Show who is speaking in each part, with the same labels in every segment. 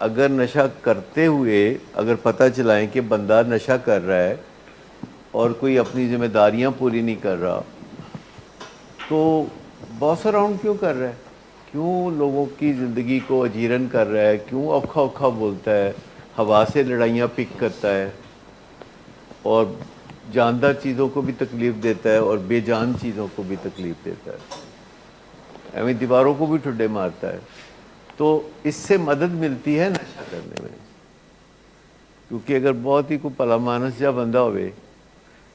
Speaker 1: اگر نشہ کرتے ہوئے اگر پتہ چلائیں کہ بندہ نشہ کر رہا ہے اور کوئی اپنی ذمہ داریاں پوری نہیں کر رہا، تو باس اراؤنڈ کیوں کر رہا ہے؟ کیوں لوگوں کی زندگی کو اجیرن کر رہا ہے؟ کیوں اوکھا اوکھا بولتا ہے، ہوا سے لڑائیاں پک کرتا ہے اور جاندار چیزوں کو بھی تکلیف دیتا ہے اور بے جان چیزوں کو بھی تکلیف دیتا ہے، ایویں دیواروں کو بھی ٹھڈے مارتا ہے؟ تو اس سے مدد ملتی ہے نشہ کرنے میں، کیونکہ اگر بہت ہی کوئی پلا مانس جا بندہ ہوئے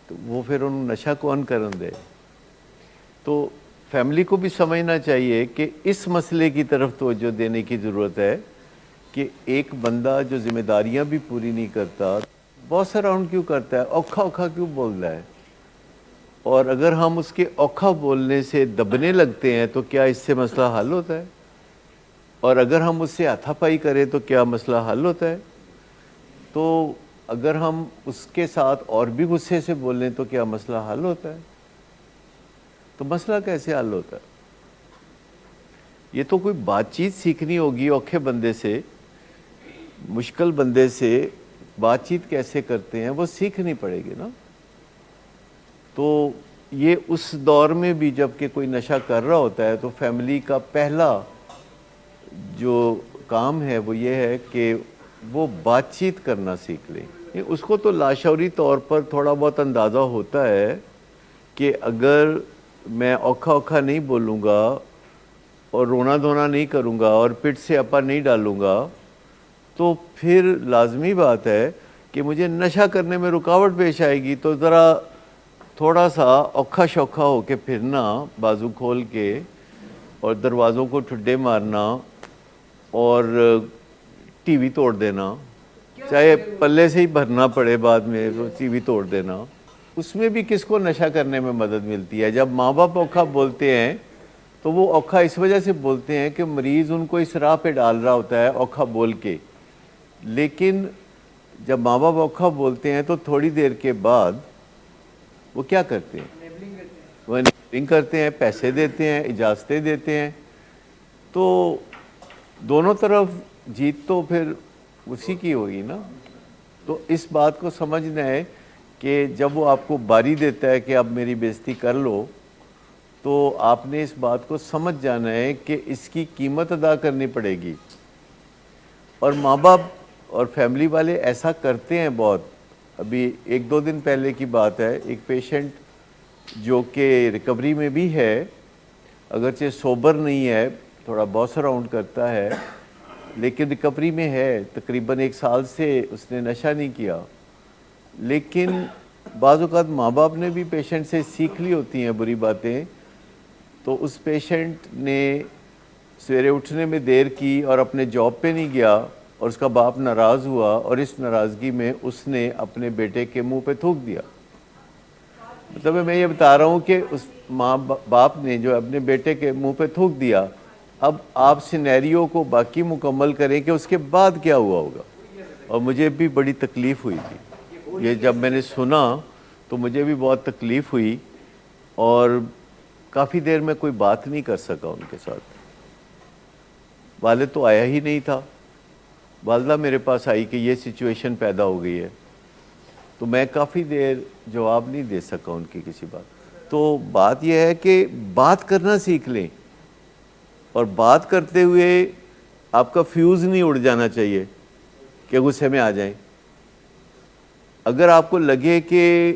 Speaker 1: تو وہ پھر انہوں نشہ کون کرن دے؟ تو فیملی کو بھی سمجھنا چاہیے کہ اس مسئلے کی طرف توجہ دینے کی ضرورت ہے کہ ایک بندہ جو ذمہ داریاں بھی پوری نہیں کرتا، باس اراؤنڈ کیوں کرتا ہے، اوکھا اوکھا کیوں بول رہا ہے؟ اور اگر ہم اس کے اوکھا بولنے سے دبنے لگتے ہیں تو کیا اس سے مسئلہ حل ہوتا ہے؟ اور اگر ہم اس سے ہاتھا پائی کریں تو کیا مسئلہ حل ہوتا ہے؟ تو اگر ہم اس کے ساتھ اور بھی غصے سے بولیں تو کیا مسئلہ حل ہوتا ہے؟ تو مسئلہ کیسے حل ہوتا ہے؟ یہ تو کوئی بات چیت سیکھنی ہوگی اوکھے بندے سے، مشکل بندے سے بات چیت کیسے کرتے ہیں وہ سیکھنی پڑے گی نا۔ تو یہ اس دور میں بھی جب کہ کوئی نشہ کر رہا ہوتا ہے تو فیملی کا پہلا جو کام ہے وہ یہ ہے کہ وہ بات چیت کرنا سیکھ لے۔ اس کو تو لاشعوری طور پر تھوڑا بہت اندازہ ہوتا ہے کہ اگر میں اوکھا اوکھا نہیں بولوں گا اور رونا دھونا نہیں کروں گا اور پٹ سے اپا نہیں ڈالوں گا تو پھر لازمی بات ہے کہ مجھے نشہ کرنے میں رکاوٹ پیش آئے گی، تو ذرا تھوڑا سا اوکھا شوکھا ہو کے پھرنا بازو کھول کے اور دروازوں کو ٹھڈے مارنا اور ٹی وی توڑ دینا، چاہے پلے سے ہی بھرنا پڑے بعد میں تو ٹی وی توڑ دینا، اس میں بھی کس کو نشہ کرنے میں مدد ملتی ہے؟ جب ماں باپ اوکھا بولتے ہیں تو وہ اوکھا اس وجہ سے بولتے ہیں کہ مریض ان کو اس راہ پہ ڈال رہا ہوتا ہے اوکھا بول کے، لیکن جب ماں باپ اوکھا بولتے ہیں تو تھوڑی دیر کے بعد وہ کیا کرتے ہیں؟ وہ انیبلنگ کرتے ہیں، پیسے دیتے ہیں، اجازتیں دیتے ہیں، تو دونوں طرف جیت تو پھر اسی کی ہوگی نا۔ تو اس بات کو سمجھنا ہے کہ جب وہ آپ کو باری دیتا ہے کہ اب میری بے عزتی کر لو، تو آپ نے اس بات کو سمجھ جانا ہے کہ اس کی قیمت ادا کرنی پڑے گی۔ اور ماں باپ اور فیملی والے ایسا کرتے ہیں بہت۔ ابھی ایک دو دن پہلے کی بات ہے، ایک پیشنٹ جو کہ ریکوری میں بھی ہے، اگرچہ سوبر نہیں ہے، تھوڑا باس اراؤنڈ کرتا ہے، لیکن ریکوری میں ہے، تقریباً 1 سال سے اس نے نشہ نہیں کیا، لیکن بعض اوقات ماں باپ نے بھی پیشنٹ سے سیکھ لی ہوتی ہیں بری باتیں، تو اس پیشنٹ نے سویرے اٹھنے میں دیر کی اور اپنے جاب پہ نہیں گیا اور اس کا باپ ناراض ہوا اور اس ناراضگی میں اس نے اپنے بیٹے کے منہ پہ تھوک دیا۔ مطلب میں یہ بتا رہا ہوں کہ اس ماں باپ نے جو اپنے بیٹے کے منہ پہ تھوک دیا، اب آپ سینیریو کو باقی مکمل کریں کہ اس کے بعد کیا ہوا ہوگا۔ اور مجھے بھی بڑی تکلیف ہوئی تھی یہ جب میں نے سنا، تو مجھے بھی بہت تکلیف ہوئی اور کافی دیر میں کوئی بات نہیں کر سکا ان کے ساتھ۔ والد تو آیا ہی نہیں تھا، والدہ میرے پاس آئی کہ یہ سچویشن پیدا ہو گئی ہے، تو میں کافی دیر جواب نہیں دے سکا ان کی کسی بات۔ تو بات یہ ہے کہ بات کرنا سیکھ لیں، اور بات کرتے ہوئے آپ کا فیوز نہیں اڑ جانا چاہیے کہ غصے میں آ جائیں۔ اگر آپ کو لگے کہ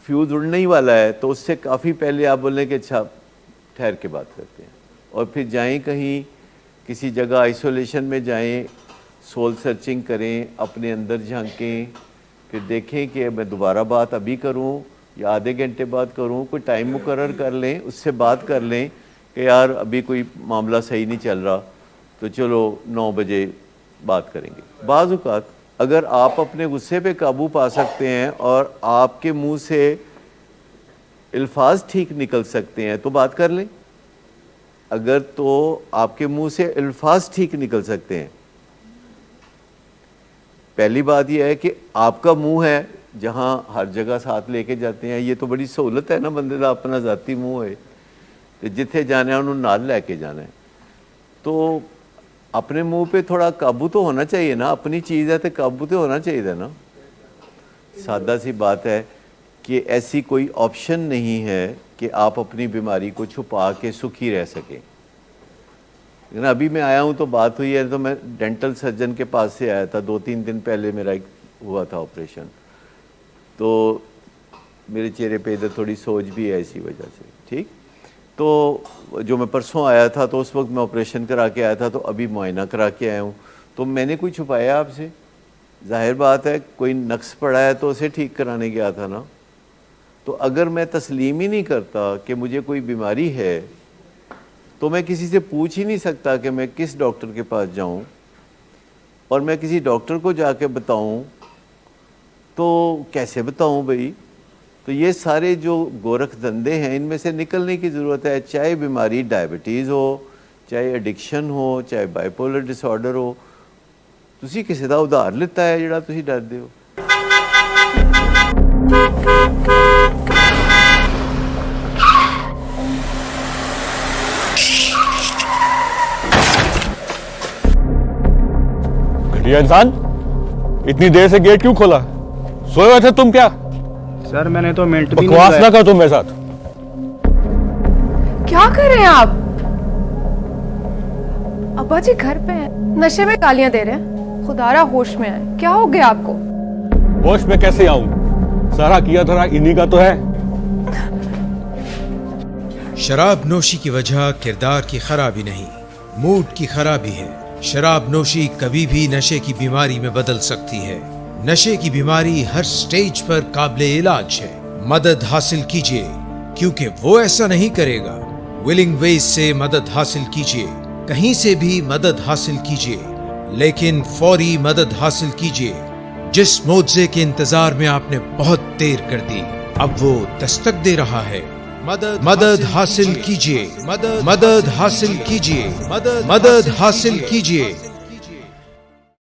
Speaker 1: فیوز اڑنے ہی والا ہے تو اس سے کافی پہلے آپ بولیں کہ اچھا ٹھہر کے بات کرتے ہیں، اور پھر جائیں کہیں کسی جگہ آئسولیشن میں جائیں، سول سرچنگ کریں، اپنے اندر جھانکیں، پھر دیکھیں کہ میں دوبارہ بات ابھی کروں یا آدھے گھنٹے بعد کروں، کوئی ٹائم مقرر کر لیں، اس سے بات کر لیں کہ یار ابھی کوئی معاملہ صحیح نہیں چل رہا، تو چلو 9 بجے بات کریں گے۔ بعض اوقات اگر آپ اپنے غصے پہ قابو پا سکتے ہیں اور آپ کے منہ سے الفاظ ٹھیک نکل سکتے ہیں تو بات کر لیں۔ اگر تو آپ کے منہ سے الفاظ ٹھیک نکل سکتے ہیں، پہلی بات یہ ہے کہ آپ کا منہ ہے جہاں ہر جگہ ساتھ لے کے جاتے ہیں، یہ تو بڑی سہولت ہے نا بندے کا اپنا ذاتی منہ ہے کہ جتھے جانا ہے انہوں نال لے کے جانا ہے۔ تو اپنے منہ پہ تھوڑا قابو تو ہونا چاہیے نا, اپنی چیز ہے تو قابو تو ہونا چاہیے نا. سادہ سی بات ہے کہ ایسی کوئی آپشن نہیں ہے کہ آپ اپنی بیماری کو چھپا کے سکھی رہ سکیں. لیکن ابھی میں آیا ہوں تو بات ہوئی ہے, تو میں ڈینٹل سرجن کے پاس سے آیا تھا 2-3 دن پہلے, میرا ایک ہوا تھا آپریشن, تو میرے چہرے پہ ادھر تھوڑی سوج بھی ہے اسی وجہ سے. ٹھیک, تو جو میں پرسوں آیا تھا تو اس وقت میں آپریشن کرا کے آیا تھا, تو ابھی معائنہ کرا کے آیا ہوں. تو میں نے کوئی چھپایا آپ سے؟ ظاہر بات ہے کوئی نقص پڑا ہے تو اسے ٹھیک کرانے گیا تھا نا. تو اگر میں تسلیم ہی نہیں کرتا کہ مجھے کوئی بیماری ہے تو میں کسی سے پوچھ ہی نہیں سکتا کہ میں کس ڈاکٹر کے پاس جاؤں, اور میں کسی ڈاکٹر کو جا کے بتاؤں تو کیسے بتاؤں بھائی. تو یہ سارے جو گورکھ دندے ہیں ان میں سے نکلنے کی ضرورت ہے, چاہے بیماری ڈائبٹیز ہو, چاہے ایڈکشن ہو, چاہے بائیپولر ڈس آرڈر ہو. تسی کسی دا ادھار لیتا ہے جڑا تسی ڈردے ہو.
Speaker 2: گھٹیا انسان, اتنی دیر سے گیٹ کیوں کھولا؟ سوئے ہوئے تھے تم کیا؟
Speaker 3: سر میں نے تو منٹ بھی
Speaker 2: بکواس نہ کرو تم میرے ساتھ.
Speaker 4: کیا کر رہے ہیں آپ؟ ابا جی گھر پہ ہیں, نشے میں گالیاں دے رہے ہیں. خدا را ہوش میں آئے, کیا ہو گیا آپ کو؟
Speaker 2: ہوش میں کیسے آؤں؟ سارا کیا دھرا انہی کا تو ہے.
Speaker 5: شراب نوشی کی وجہ کردار کی خرابی نہیں, موڈ کی خرابی ہے. شراب نوشی کبھی بھی نشے کی بیماری میں بدل سکتی ہے. نشے کی بیماری ہر سٹیج پر قابل علاج ہے. مدد حاصل کیجیے, کیونکہ وہ ایسا نہیں کرے گا. ولنگ ویز سے مدد حاصل کیجیے, کہیں سے بھی مدد حاصل کیجیے, لیکن فوری مدد حاصل کیجیے. جس معجزے کے انتظار میں آپ نے بہت دیر کر دی, اب وہ دستک دے رہا ہے. مدد حاصل کیجیے, مدد حاصل کیجیے, مدد حاصل کیجیے.